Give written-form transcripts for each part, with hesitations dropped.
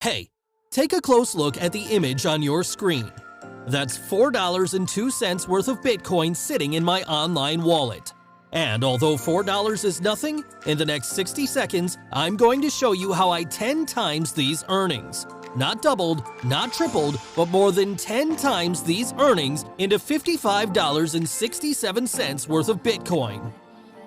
Hey, take a close look at the image on your screen. That's $4.02 worth of Bitcoin sitting in my online wallet. And although $4 is nothing, in the next 60 seconds, I'm going to show you how I 10 times these earnings. Not doubled, not tripled, but more than 10 times these earnings into $55.67 worth of Bitcoin.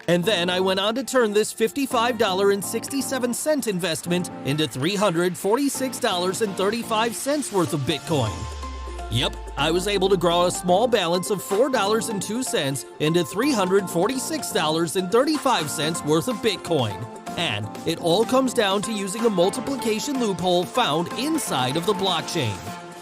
And then I went on to turn this $55.67 investment into $346.35 worth of Bitcoin. Yep, I was able to grow a small balance of $4.02 into $346.35 worth of Bitcoin. And it all comes down to using a multiplication loophole found inside of the blockchain.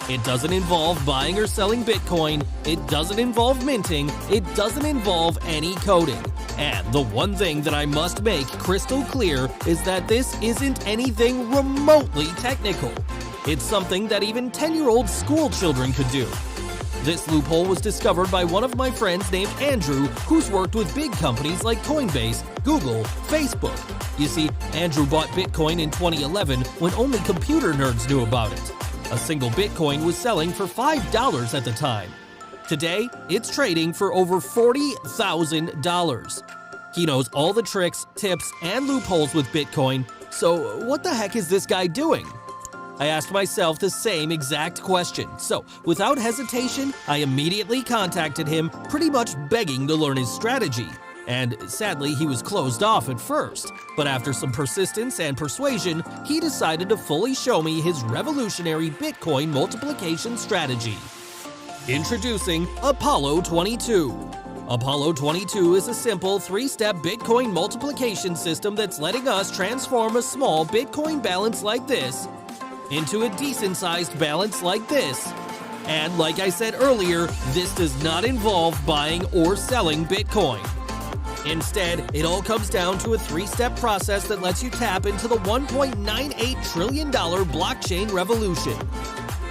It doesn't involve buying or selling Bitcoin, it doesn't involve minting, it doesn't involve any coding. And the one thing that I must make crystal clear is that this isn't anything remotely technical. It's something that even 10-year-old school children could do. This loophole was discovered by one of my friends named Andrew, who's worked with big companies like Coinbase, Google, Facebook. You see, Andrew bought Bitcoin in 2011 when only computer nerds knew about it. A single Bitcoin was selling for $5 at the time. Today, it's trading for over $40,000. He knows all the tricks, tips, and loopholes with Bitcoin, so what the heck is this guy doing? I asked myself the same exact question, so without hesitation, I immediately contacted him, pretty much begging to learn his strategy. And sadly, he was closed off at first, but after some persistence and persuasion, he decided to fully show me his revolutionary Bitcoin multiplication strategy. Introducing Apollo 22. Apollo 22 is a simple 3-step Bitcoin multiplication system that's letting us transform a small Bitcoin balance like this into a decent-sized balance like this. And like I said earlier, this does not involve buying or selling Bitcoin. Instead, it all comes down to a 3-step process that lets you tap into the $1.98 trillion blockchain revolution.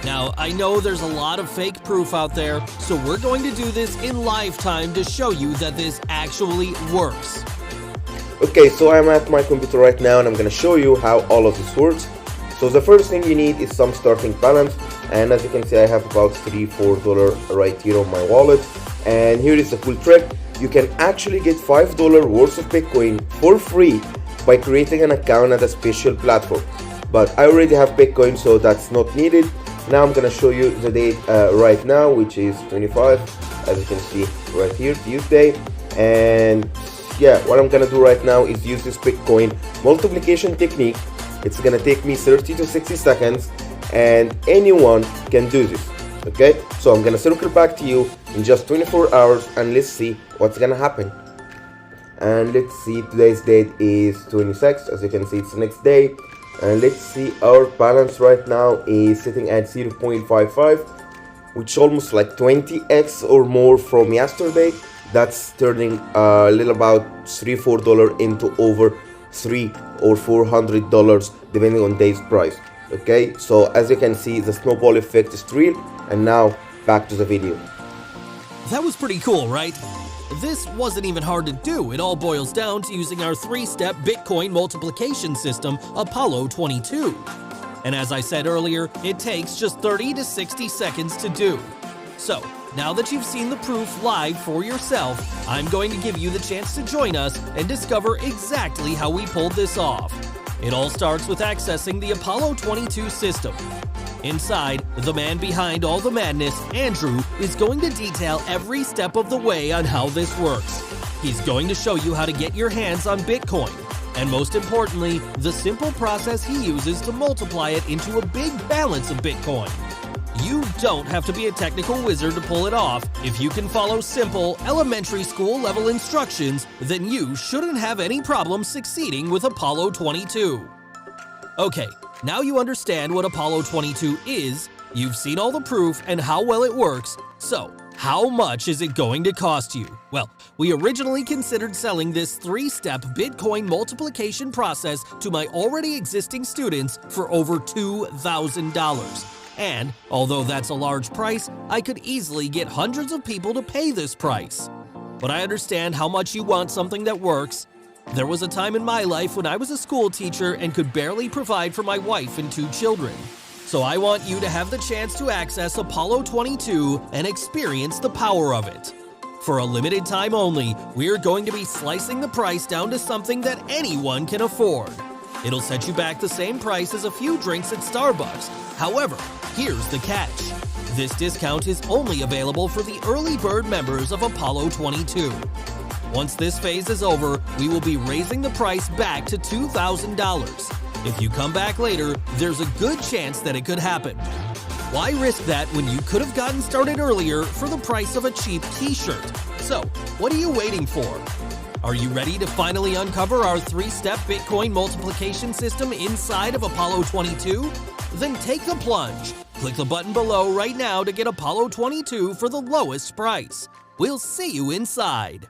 Now, I know there's a lot of fake proof out there, so we're going to do this in lifetime to show you that this actually works. Okay, so I'm at my computer right now and I'm going to show you how all of this works. So the first thing you need is some starting balance, and as you can see I have about $3-4 right here on my wallet. And here is the cool trick: you can actually get $5 worth of Bitcoin for free by creating an account at a special platform. But I already have Bitcoin, so that's not needed. Now I'm gonna show you the date right now, which is 25, as you can see right here, Tuesday. And yeah, what I'm gonna do right now is use this Bitcoin multiplication technique. It's gonna take me 30 to 60 seconds, and anyone can do this. Okay, so I'm gonna circle back to you in just 24 hours and let's see what's gonna happen. And let's see, today's date is 26th. As you can see, it's the next day. And let's see, our balance right now is sitting at 0.55, which is almost like 20x or more from yesterday. That's turning a little about $3-4 into over $300 or $400 depending on day's price. Okay, so as you can see, the snowball effect is real. And now back to the video. That was pretty cool, right? This wasn't even hard to do. It all boils down to using our 3-step Bitcoin multiplication system, Apollo 22. And as I said earlier, it takes just 30 to 60 seconds to do. So, now that you've seen the proof live for yourself, I'm going to give you the chance to join us and discover exactly how we pulled this off. It all starts with accessing the Apollo 22 system. Inside, the man behind all the madness, Andrew, is going to detail every step of the way on how this works. He's going to show you how to get your hands on Bitcoin, and most importantly, the simple process he uses to multiply it into a big balance of Bitcoin. You don't have to be a technical wizard to pull it off. If you can follow simple, elementary school level instructions, then you shouldn't have any problem succeeding with Apollo 22. Okay, now you understand what Apollo 22 is, you've seen all the proof and how well it works, so how much is it going to cost you? Well, we originally considered selling this 3-step Bitcoin multiplication process to my already existing students for over $2,000. And, although that's a large price, I could easily get hundreds of people to pay this price. But I understand how much you want something that works. There was a time in my life when I was a school teacher and could barely provide for my wife and 2 children. So I want you to have the chance to access Apollo 22 and experience the power of it. For a limited time only, we're going to be slicing the price down to something that anyone can afford. It'll set you back the same price as a few drinks at Starbucks. However, here's the catch. This discount is only available for the early bird members of Apollo 22. Once this phase is over, we will be raising the price back to $2,000. If you come back later, there's a good chance that it could happen. Why risk that when you could have gotten started earlier for the price of a cheap t-shirt? So, what are you waiting for? Are you ready to finally uncover our 3-step Bitcoin multiplication system inside of Apollo 22? Then take the plunge. Click the button below right now to get Apollo 22 for the lowest price. We'll see you inside.